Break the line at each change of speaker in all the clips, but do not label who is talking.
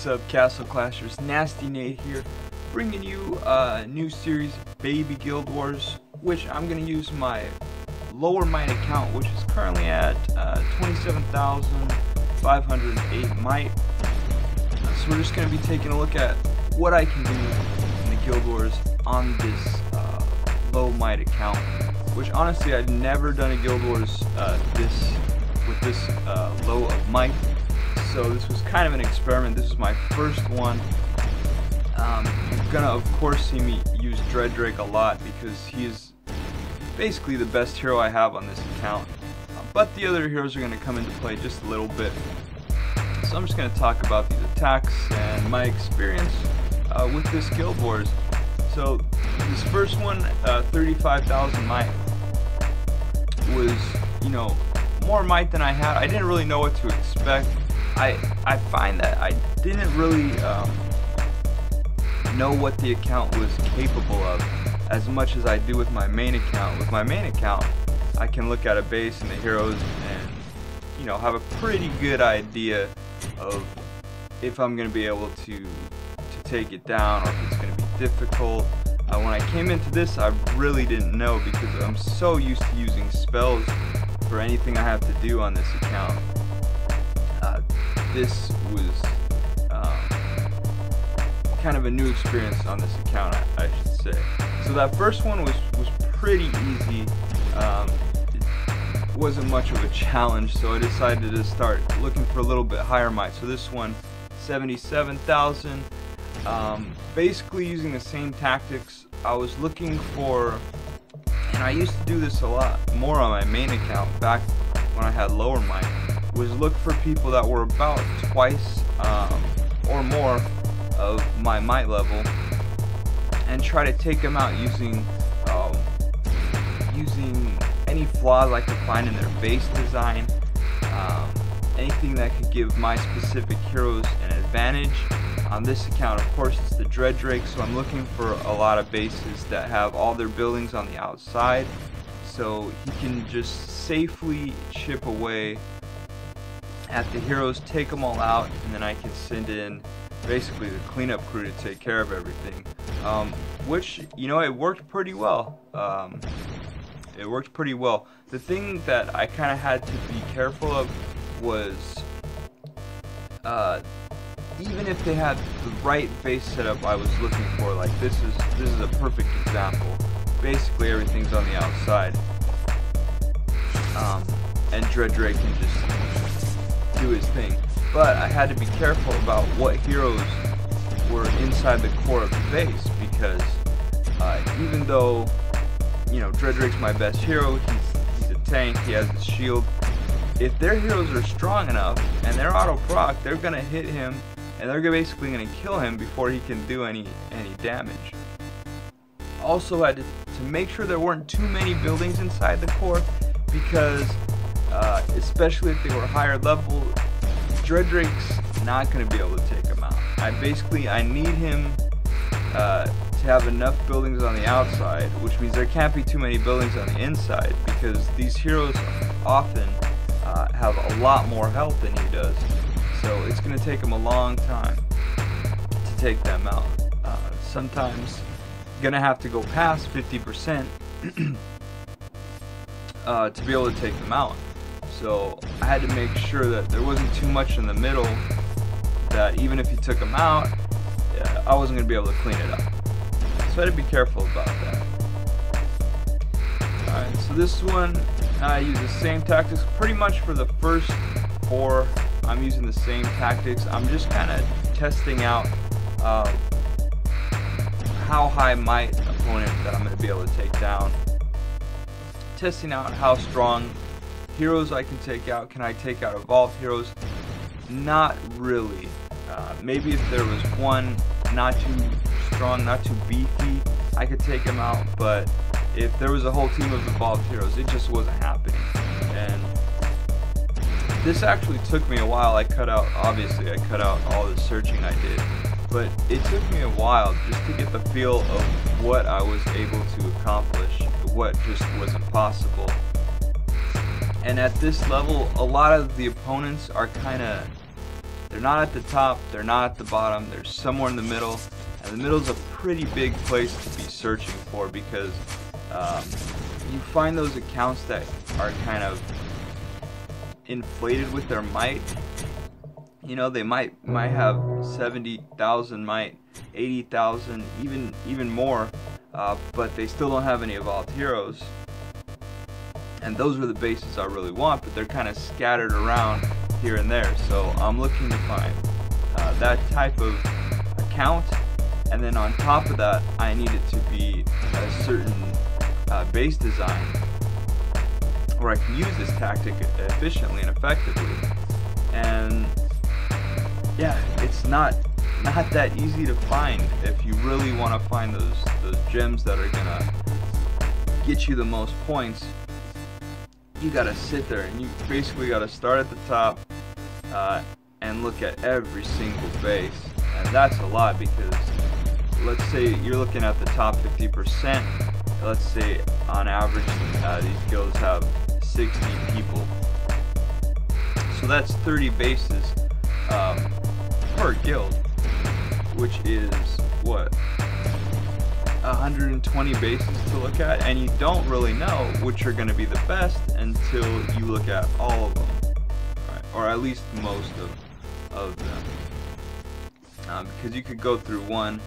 What's up, Castle Clashers? Nasty Nate here, bringing you a new series, Baby Guild Wars, which I'm going to use my lower might account, which is currently at 27,508 might. So we're just going to be taking a look at what I can do in the Guild Wars on this low might account, which honestly I've never done a Guild Wars with this low of might. So this was kind of an experiment. This is my first one. You're gonna of course see me use Drake a lot because he is basically the best hero I have on this account. But the other heroes are gonna come into play just a little bit. So I'm just gonna talk about these attacks and my experience with this Guild Wars. So this first one, 35,000 might, was, you know, more might than I had. I didn't really know what to expect. I find that I didn't really know what the account was capable of as much as I do with my main account. With my main account, I can look at a base and the heroes and, you know, have a pretty good idea of if I'm going to be able to take it down or if it's going to be difficult. When I came into this, I really didn't know because I'm so used to using spells for anything I have to do on this account. This was kind of a new experience on this account, I should say. So that first one was pretty easy. It wasn't much of a challenge, so I decided to start looking for a little bit higher might. So this one, 77,000. Basically using the same tactics. I was looking for, and I used to do this a lot more on my main account back when I had lower might, was look for people that were about twice or more of my might level and try to take them out using any flaws I could find in their base design, anything that could give my specific heroes an advantage. On this account, of course, it's the Drake, so I'm looking for a lot of bases that have all their buildings on the outside, so he can just safely chip away at the heroes, take them all out, and then I can send in basically the cleanup crew to take care of everything. Which, you know, it worked pretty well. It worked pretty well. The thing that I kind of had to be careful of was even if they had the right base setup I was looking for, like this is a perfect example. Basically everything's on the outside, and Drake can just do his thing. But I had to be careful about what heroes were inside the core of the base because even though, you know, Drake's my best hero, he's a tank, he has his shield. If their heroes are strong enough and they're auto proc, they're gonna hit him and they're basically gonna kill him before he can do any damage. Also had to make sure there weren't too many buildings inside the core because especially if they were higher level, Drake's not going to be able to take him out. I need him to have enough buildings on the outside, which means there can't be too many buildings on the inside because these heroes often have a lot more health than he does. So it's going to take him a long time to take them out. Sometimes going to have to go past 50% to be able to take them out. So I had to make sure that there wasn't too much in the middle, that even if he took them out, I wasn't going to be able to clean it up. So I had to be careful about that. Alright, so this one, I use the same tactics pretty much for the first 4. I'm using the same tactics. I'm just kind of testing out how high might opponent that I'm going to be able to take down. Testing out how strong heroes I can take out. Can I take out evolved heroes? Not really. Maybe if there was one not too strong, not too beefy, I could take him out, but if there was a whole team of evolved heroes, it just wasn't happening. And this actually took me a while. Obviously I cut out all the searching I did, but it took me a while just to get the feel of what I was able to accomplish, what just wasn't possible. And at this level, a lot of the opponents are They're not at the top, they're not at the bottom, they're somewhere in the middle, and the middle is a pretty big place to be searching for, because you find those accounts that are kind of inflated with their might. You know, they might have 70,000 might, 80,000, even more, but they still don't have any evolved heroes. And those are the bases I really want, but they're kind of scattered around here and there. So I'm looking to find that type of account, and then on top of that, I need it to be a certain base design where I can use this tactic efficiently and effectively. And yeah, it's not that easy to find if you really want to find those gems that are gonna get you the most points. You gotta sit there and you basically gotta start at the top and look at every single base, and that's a lot, because let's say you're looking at the top 50%. Let's say on average these guilds have 60 people, so that's 30 bases per guild, which is what, 120 bases to look at, and you don't really know which are going to be the best until you look at all of them, right? Or at least most of them, because you could go through one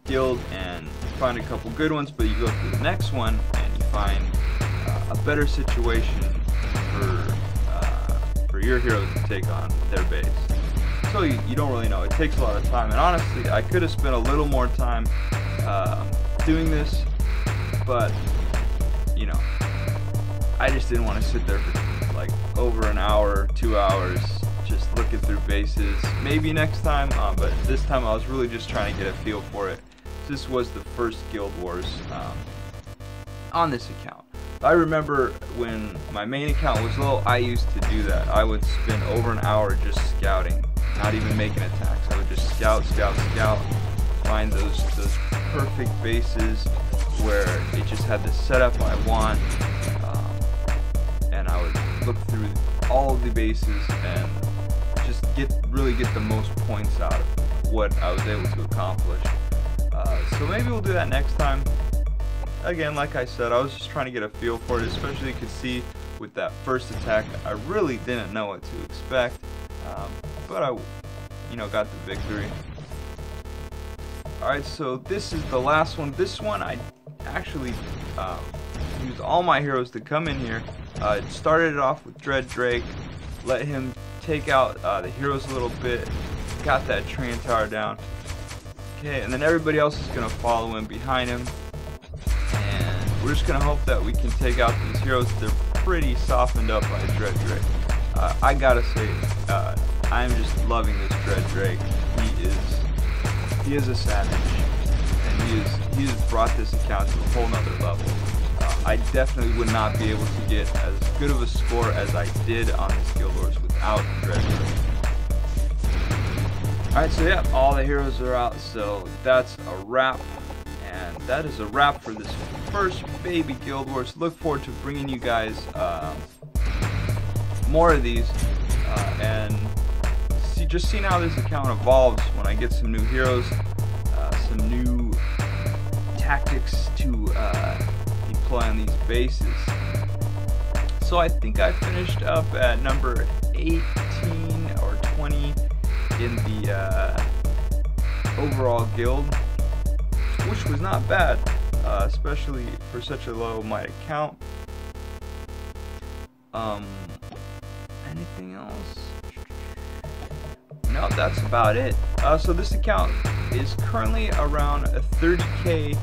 guild and find a couple good ones, but you go through the next one and you find a better situation for your heroes to take on their base. So you don't really know. It takes a lot of time, and honestly, I could have spent a little more time doing this, but you know, I just didn't want to sit there for like over an hour, 2 hours, just looking through bases. Maybe next time, but this time I was really just trying to get a feel for it. This was the first Guild Wars on this account. I remember when my main account was low, I used to do that. I would spend over an hour just scouting, not even making attacks. I would just scout, find those perfect bases where it just had the setup I want, and I would look through all of the bases and just really get the most points out of what I was able to accomplish. So maybe we'll do that next time. Again, like I said, I was just trying to get a feel for it, especially you could see with that first attack, I really didn't know what to expect, but I, got the victory. Alright, so this is the last one. This one I actually used all my heroes to come in here. Started it off with Dread Drake, let him take out the heroes a little bit, got that train tower down. Okay, and then everybody else is going to follow in behind him, and we're just going to hope that we can take out these heroes. They're pretty softened up by Dread Drake. I gotta say, I'm just loving this Dread Drake. He is a savage, and he has brought this account to a whole nother level. I definitely would not be able to get as good of a score as I did on this Guild Wars without Dread Drake. Alright, so yeah, all the heroes are out, so that's a wrap. And that is a wrap for this first baby Guild Wars. Look forward to bringing you guys more of these, and just seeing how this account evolves when I get some new heroes, some new tactics to deploy on these bases. So I think I finished up at number 18 or 20 in the overall guild, which was not bad, especially for such a low might account. Anything else? No, that's about it. So this account is currently around a 30k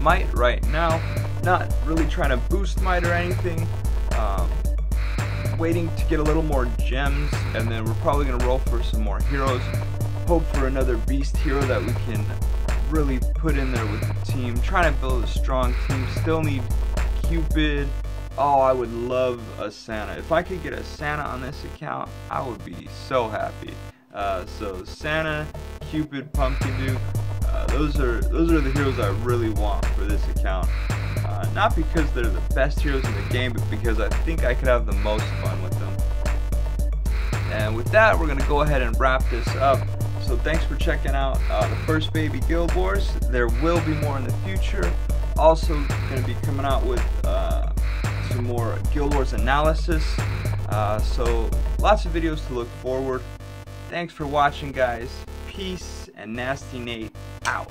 might right now. Not really trying to boost might or anything. Waiting to get a little more gems, and then we're probably going to roll for some more heroes. Hope for another beast hero that we can really put in there with the team. Trying to build a strong team. Still need Cupid. Oh, I would love a Santa. If I could get a Santa on this account, I would be so happy. So Santa, Cupid, Pumpkin Duke, those are the heroes I really want for this account. Not because they're the best heroes in the game, but because I think I could have the most fun with them. And with that, we're gonna go ahead and wrap this up. So thanks for checking out the first baby Guild Wars. There will be more in the future. Also gonna be coming out with some more Guild Wars analysis. So lots of videos to look forward. Thanks for watching, guys. Peace, and Nasty Nate out.